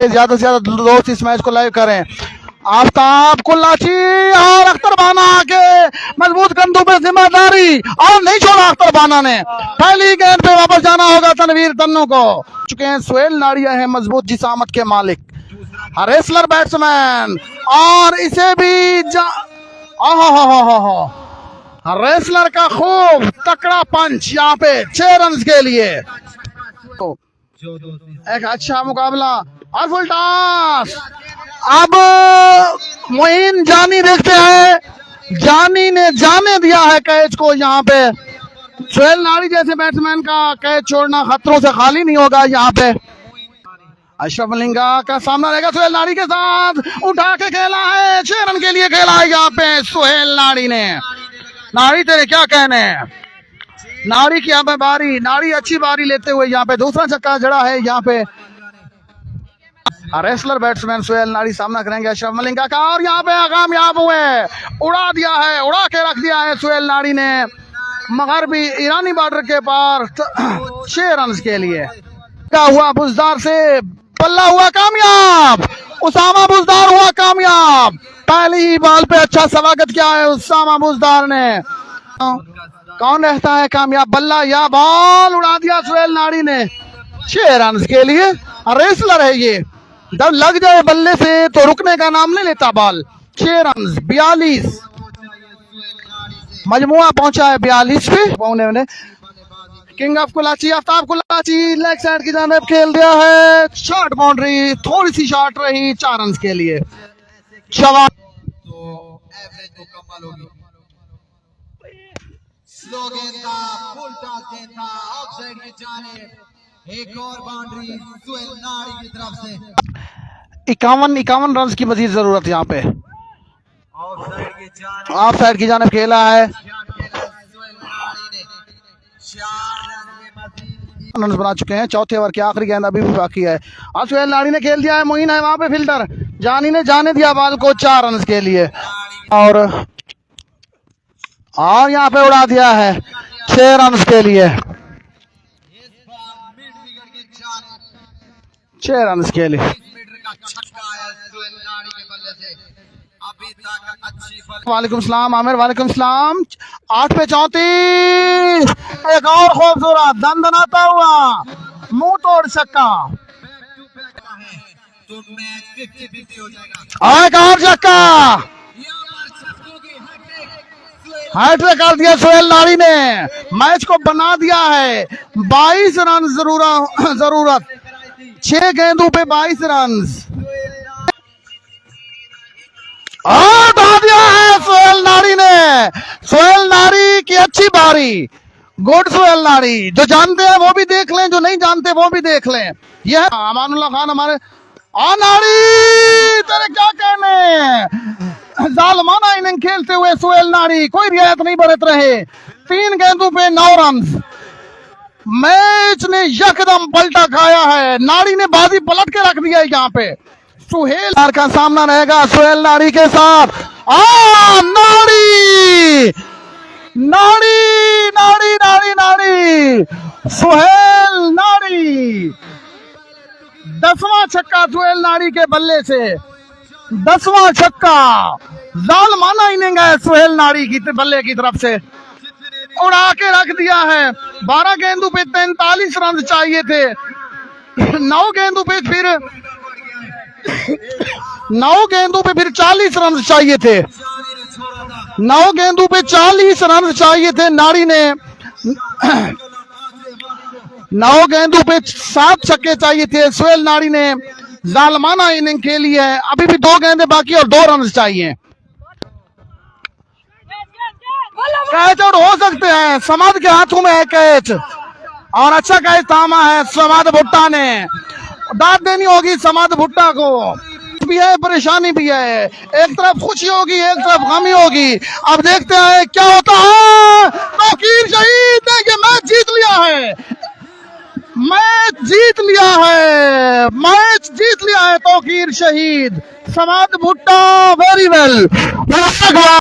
ज्यादा से ज्यादा दोस्त इस मैच को लाइव करें। आफ्ताब कुल्लाची और अख्तर बाना के मजबूत कंधों पे जिम्मेदारी और नहीं छोड़ा अख्तर बाना ने। पहली गेंद पे वापस जाना होगा तनवीर तन्नू को। चुके हैं सुहेल नाड़िया है मजबूत जिसामत के मालिक, रेसलर बैट्समैन और इसे भी रेसलर का खूब तकड़ा पंच यहाँ पे 6 रन के लिए। तो एक अच्छा मुकाबला और फुल टॉस। अब मोइन जानी देखते हैं, जानी ने जाने दिया है कैच को। यहाँ पे सुहेल नाड़ी जैसे बैट्समैन का कैच छोड़ना खतरों से खाली नहीं होगा। यहाँ पे अशरफ मलिंगा का सामना रहेगा सुहेल नाड़ी के साथ, उठा के खेला है, 6 रन के लिए खेला है यहाँ पे सुहेल नाड़ी ने। नाड़ी तेरे क्या कहने, नाड़ी की यहाँ पे बारी, नाड़ी अच्छी बारी लेते हुए यहाँ पे दूसरा छक्का जड़ा है। यहाँ पे रेसलर बैट्समैन सुहेल नाड़ी सामना करेंगे अशरफ मलिंगा का और यहाँ पे कामयाब हुए, उड़ा दिया है, उड़ा के रख दिया है सुहेल नाड़ी ने मगरबी ईरानी बॉर्डर के पार 6 रन के लिए। क्या हुआ, बुजदार से बल्ला हुआ कामयाब, उसामा बुजदार हुआ कामयाब। पहली ही बॉल पे अच्छा स्वागत किया है उसामा बुजदार ने। कौन रहता है कामयाब, बल्ला या बॉल? उड़ा दिया सुहेल नाड़ी ने 6 रन के लिए। रेसलर है ये, जब लग जाए बल्ले से तो रुकने का नाम नहीं लेता बॉल। 6 रन 42 मजमुआ पहुंचा है 42 पे पौने। King of Kolachi Aftab Kolachi leg side की जानिब खेल दिया है, शॉर्ट बाउंड्री, थोड़ी सी शॉर्ट रही 4 रन के लिए। स्लो गेंद था, फुल टॉस गेंद था, ऑफसाइड की जानिब एक और बाउंड्री सुहेल नाड़ी की तरफ से। 51 रन की मजीद जरूरत यहाँ पे। ऑफ साइड की जानिब खेला है, रन बना चुके हैं। चौथे ओवर की आखिरी गेंद अभी भी बाकी है और सुहेल नाड़ी ने खेल दिया है, मोइन है वहां पे फील्डर, जानी ने जाने दिया बॉल को 4 रन के लिए और यहाँ पे उड़ा दिया है 6 रन के लिए। 6 रन के लिए। वालेकुम सलाम आमिर, वालेकुम सलाम। 8 पे 34, एक और खूबसूरत दंदनाता हुआ मुंह तोड़ छक्का, एक और छक्का, हैट्रिक कर दिया सुहेल नाड़ी ने, मैच को बना दिया है। 22 रन जरूरत, 6 गेंदों पे 22 रन उठा दिया है सुहेल नाड़ी ने। सुहेल नाड़ी की अच्छी बारी, गुड सुहेल नाड़ी। जो जानते हैं वो भी देख लें, जो नहीं जानते वो भी देख लें। यह अमानुल्लाह खान हमारे नाड़ी तेरे क्या कहने, जालमाना इनिंग खेलते हुए सुहेल नाड़ी कोई रियायत नहीं बरत रहे। 3 गेंदों पे 9 रन, मैच ने यकदम पलटा खाया है। नाड़ी ने बाजी पलट के रख दिया है यहाँ पे। सुहेल का सामना रहेगा सुहेल नाड़ी के साथ। नाड़ी नाड़ी नाड़ी नाड़ी नाड़ी सुहेल नाड़ी 10वां छक्का सुहेल नाड़ी के बल्ले से, 10वां छक्का। जालमाना इनिंग है सुहेल नाड़ी की बल्ले की तरफ से, उड़ा के रख दिया है। 12 गेंदों पे 43 रन चाहिए थे, 9 गेंदों पे फिर 40 रन चाहिए थे। 9 गेंदों पे 40 रन चाहिए थे। नाड़ी ने 9 गेंदों पे 7 छक्के चाहिए थे। सुहेल नाड़ी ने जालमाना इनिंग खेली है, अभी भी 2 गेंदें बाकी और 2 रन चाहिए। कैच आउट हो सकते हैं, समाद के हाथों में है कैच और अच्छा कैच थामा है समाद भुट्टा ने। दाद देनी होगी समाद भुट्टा को, भी है परेशानी भी है, एक तरफ खुशी होगी एक तरफ गमी होगी। अब देखते हैं क्या होता है। तौकीर शहीद ने ये मैच जीत लिया है, मैच जीत लिया है, मैच जीत लिया है तौकीर शहीद। समाद भुट्टा वेरी वेल।